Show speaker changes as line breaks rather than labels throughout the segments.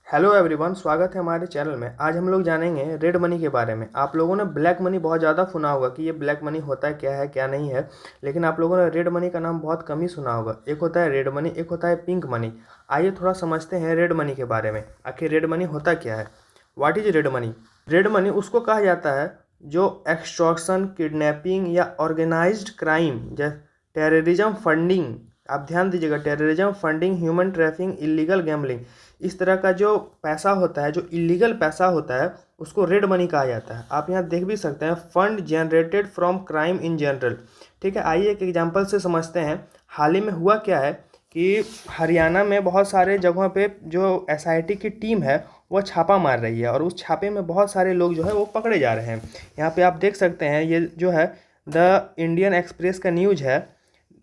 Hello everyone, स्वागत है हमारे चैनल में। आज हम लोग जानेंगे रेड मनी के बारे में। आप लोगों ने ब्लैक मनी बहुत ज़्यादा सुना होगा कि ये ब्लैक मनी होता है क्या नहीं है, लेकिन आप लोगों ने रेड मनी का नाम बहुत कम ही सुना होगा। एक होता है रेड मनी, एक होता है पिंक मनी। आइए थोड़ा समझते हैं रेड मनी के बारे में। आखिर रेड मनी होता क्या है? What is red money? Red money उसको कहा जाता है जो एक्सटॉर्शन, किडनैपिंग या ऑर्गेनाइज्ड क्राइम जैसे टेररिज्म फंडिंग, आप ध्यान दीजिएगा, terrorism funding, human trafficking, illegal gambling, इस तरह का जो पैसा होता है, जो इलीगल पैसा होता है, उसको रेड मनी कहा जाता है। आप यहाँ देख भी सकते हैं, fund generated from crime in general. ठीक है, आइए एक एग्जांपल से समझते हैं। हाल ही में हुआ क्या है कि हरियाणा में बहुत सारे जगहों पे जो एसआईटी की टीम है वो छापा मार रही है, और उस छापे में बहुत सारे लोग जो है वो पकड़े जा रहे हैं। यहाँ पे आप देख सकते हैं, ये जो है द इंडियन एक्सप्रेस का न्यूज है।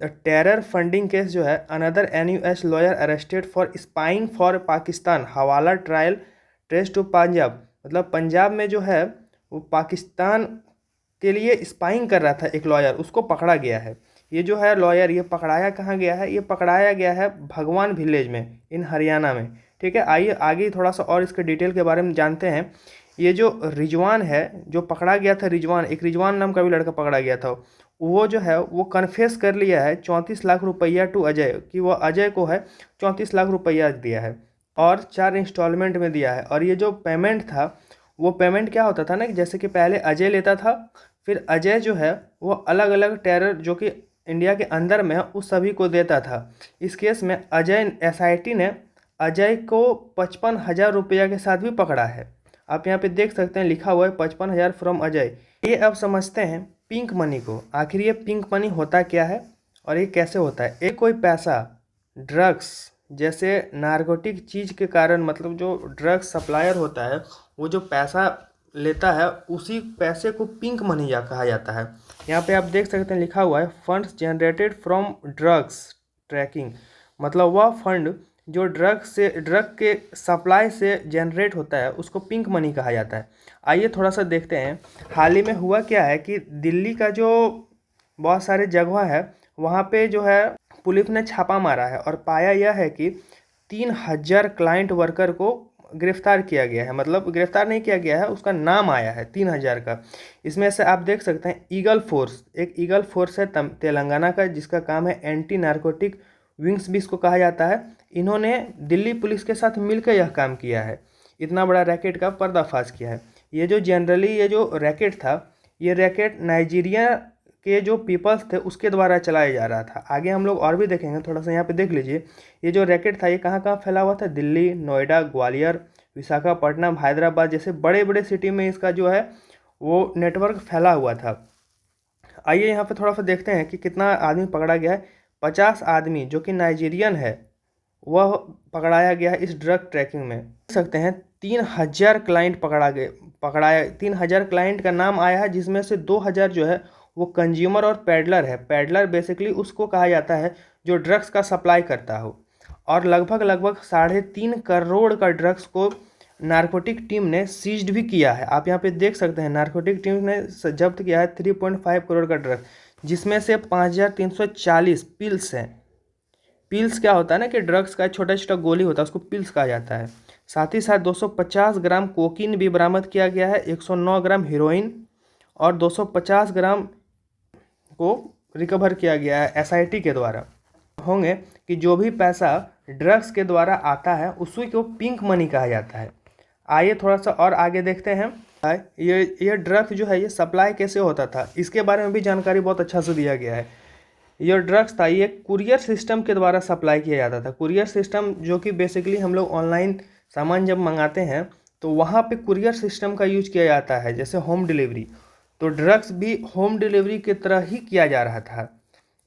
टेरर फंडिंग केस जो है, another NUS lawyer arrested for spying for Pakistan, हवाला ट्रायल ट्रेस टू पंजाब। मतलब पंजाब में जो है वो पाकिस्तान के लिए स्पाइंग कर रहा था एक लॉयर, उसको पकड़ा गया है। ये जो है लॉयर, ये पकड़ाया कहाँ गया है? ये पकड़ाया गया है भगवान विलेज में, इन हरियाणा में। ठीक है, आइए आगे थोड़ा सा और इसके डिटेल के बारे में जानते हैं। ये जो रिजवान है, जो पकड़ा गया था, रिजवान, एक रिजवान नाम का भी लड़का पकड़ा गया था। वो जो है वो कन्फेस कर लिया है 34 लाख रुपया टू अजय, कि वो अजय को है 34 लाख रुपया दिया है और 4 इंस्टॉलमेंट में दिया है। और ये जो पेमेंट था, वो पेमेंट क्या होता था ना, कि जैसे कि पहले अजय लेता था, फिर अजय जो है वो अलग अलग टेरर जो कि इंडिया के अंदर में है उस सभी को देता था। इस केस में अजय, एसआईटी ने अजय को 55,000 रुपया के साथ भी पकड़ा है। आप यहाँ पे देख सकते हैं, लिखा हुआ है 55,000 फ्रॉम अजय। ये अब समझते हैं पिंक मनी को। आखिर ये पिंक मनी होता क्या है और ये कैसे होता है? एक कोई पैसा ड्रग्स जैसे नारकोटिक चीज़ के कारण, मतलब जो ड्रग्स सप्लायर होता है वो जो पैसा लेता है, उसी पैसे को पिंक मनी या कहा जाता है। यहाँ पे आप देख सकते हैं, लिखा हुआ है funds generated from drugs trafficking. मतलब वह फंड जो ड्रग के सप्लाई से जनरेट होता है उसको पिंक मनी कहा जाता है। आइए थोड़ा सा देखते हैं, हाल ही में हुआ क्या है कि दिल्ली का जो बहुत सारे जगह है वहाँ पे जो है पुलिस ने छापा मारा है और पाया यह है कि 3,000 क्लाइंट वर्कर को गिरफ्तार किया गया है। मतलब गिरफ्तार नहीं किया गया है, उसका नाम आया है 3,000 का। इसमें से आप देख सकते हैं ईगल फोर्स, एक ईगल फोर्स है तेलंगाना का, जिसका काम है एंटी नारकोटिक विंग्स भी इसको कहा जाता है। इन्होंने दिल्ली पुलिस के साथ मिलकर यह काम किया है, इतना बड़ा रैकेट का पर्दाफाश किया है। ये जो जनरली ये जो रैकेट था, ये रैकेट नाइजीरिया के जो पीपल्स थे उसके द्वारा चलाया जा रहा था। आगे हम लोग और भी देखेंगे, थोड़ा सा यहाँ पे देख लीजिए। ये जो रैकेट था ये कहाँ कहाँ फैला हुआ था? दिल्ली, नोएडा, ग्वालियर, विशाखापट्टनम, हैदराबाद जैसे बड़े बड़े सिटी में इसका जो है वो नेटवर्क फैला हुआ था। आइए यहाँ पे थोड़ा सा देखते हैं कि कितना आदमी पकड़ा गया है। 50 आदमी जो कि नाइजीरियन है वह पकड़ाया गया है इस ड्रग ट्रैकिंग में। देख सकते हैं 3,000 क्लाइंट पकड़ाया 3,000 क्लाइंट का नाम आया है, जिसमें से 2,000 जो है वो कंज्यूमर और पैडलर है। पैडलर बेसिकली उसको कहा जाता है जो ड्रग्स का सप्लाई करता हो। और लगभग लगभग 3.5 करोड़ का ड्रग्स को नारकोटिक टीम ने सीज्ड भी किया है। आप यहाँ पे देख सकते हैं, नारकोटिक टीम ने जब्त किया है 3.5 करोड़ का ड्रग, जिसमें से 5,340 पिल्स हैं। पिल्स क्या होता है ना, कि ड्रग्स का छोटा छोटा गोली होता है, उसको पिल्स कहा जाता है। साथ ही साथ 250 ग्राम कोकीन भी बरामद किया गया है, 109 ग्राम हीरोइन और 250 ग्राम को रिकवर किया गया है एसआईटी के द्वारा। होंगे कि जो भी पैसा ड्रग्स के द्वारा आता है उसी को पिंक मनी कहा जाता है। आइए थोड़ा सा और आगे देखते हैं। ये ड्रग्स जो है ये सप्लाई कैसे होता था, इसके बारे में भी जानकारी बहुत अच्छा से दिया गया है। ये ड्रग्स था, ये कुरियर सिस्टम के द्वारा सप्लाई किया जाता था। कुरियर सिस्टम जो कि बेसिकली हम लोग ऑनलाइन सामान जब मंगाते हैं तो वहाँ पे कुरियर सिस्टम का यूज किया जाता है, जैसे होम डिलीवरी। तो ड्रग्स भी होम डिलीवरी की तरह ही किया जा रहा था।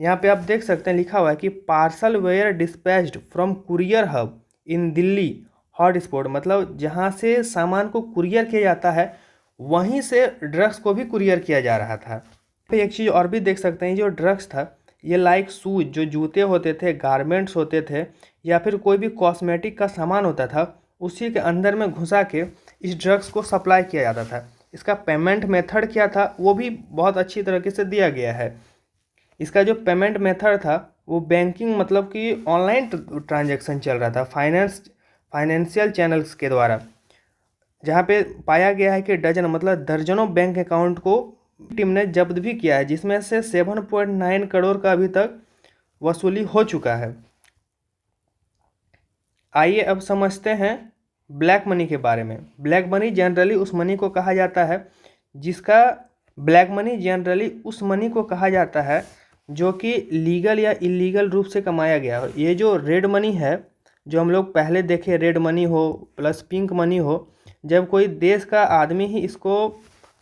यहाँ पे आप देख सकते हैं, लिखा हुआ है कि parcel were dispatched from courier hub in Delhi hot spot. मतलब जहाँ से सामान को कुरियर किया जाता है वहीं से ड्रग्स को भी कुरियर किया जा रहा था। फिर एक चीज़ और भी देख सकते हैं, जो ड्रग्स था ये लाइक शूज, जो जूते होते थे, गारमेंट्स होते थे, या फिर कोई भी कॉस्मेटिक का सामान होता था, उसी के अंदर में घुसा के इस ड्रग्स को सप्लाई किया जाता था। इसका पेमेंट मेथड क्या था वो भी बहुत अच्छी तरीके से दिया गया है। इसका जो पेमेंट मेथड था वो बैंकिंग, मतलब कि ऑनलाइन ट्रांजैक्शन चल रहा था। फाइनेंशियल चैनल्स के द्वारा, जहाँ पे पाया गया है कि डजन मतलब दर्जनों बैंक अकाउंट को टीम ने जब्त भी किया है, जिसमें से 7.9 करोड़ का अभी तक वसूली हो चुका है। आइए अब समझते हैं ब्लैक मनी के बारे में। ब्लैक मनी जनरली उस मनी को कहा जाता है जिसका ब्लैक मनी जनरली उस मनी को कहा जाता है जो कि लीगल या इलीगल रूप से कमाया गया हो। ये जो रेड मनी है, जो हम लोग पहले देखे, रेड मनी हो प्लस पिंक मनी हो, जब कोई देश का आदमी ही इसको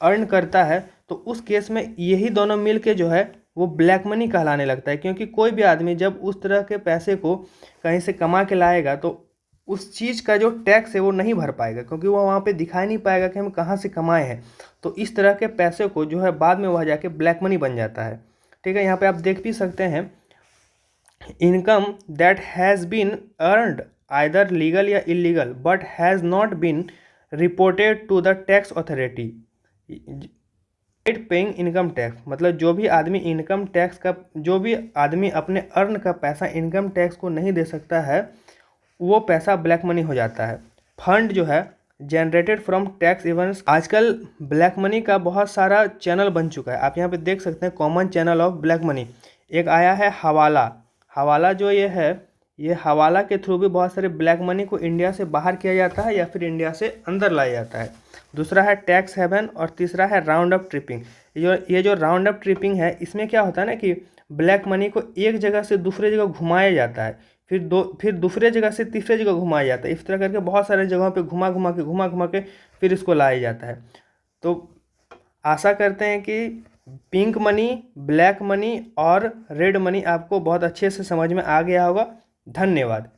अर्न करता है तो उस केस में यही दोनों मिल के जो है वो ब्लैक मनी कहलाने लगता है। क्योंकि कोई भी आदमी जब उस तरह के पैसे को कहीं से कमा के लाएगा तो उस चीज़ का जो टैक्स है वो नहीं भर पाएगा, क्योंकि वो वहाँ पे दिखाई नहीं पाएगा कि हम कहाँ से कमाए हैं। तो इस तरह के पैसे को जो है बाद में वह जाके ब्लैक मनी बन जाता है। ठीक है, यहाँ पे आप देख भी सकते हैं, income that has been earned either legal या illegal but has not been reported to the tax authority paying income tax. मतलब जो भी आदमी इनकम टैक्स का, जो भी आदमी अपने अर्न का पैसा इनकम टैक्स को नहीं दे सकता है, वो पैसा ब्लैक मनी हो जाता है। फंड जो है जनरेटेड फ्रॉम टैक्स इवेंट्स, आजकल ब्लैक मनी का बहुत सारा चैनल बन चुका है। आप यहाँ पे देख सकते हैं common channel of black money. एक आया है हवाला। हवाला जो ये है, ये हवाला के थ्रू भी बहुत सारे ब्लैक मनी को इंडिया से बाहर किया जाता है या फिर इंडिया से अंदर लाया जाता है। दूसरा है टैक्स हेवन और तीसरा है राउंड अप ट्रिपिंग। ये जो राउंड अप ट्रिपिंग है, इसमें क्या होता है ना कि ब्लैक मनी को एक जगह से दूसरे जगह घुमाया जाता है, फिर दूसरे जगह से तीसरे जगह घुमाया जाता है। इस तरह करके बहुत सारे जगहों पे घुमा घुमा के फिर इसको लाया जाता है। तो आशा करते हैं कि पिंक मनी, ब्लैक मनी और रेड मनी आपको बहुत अच्छे से समझ में आ गया होगा। धन्यवाद।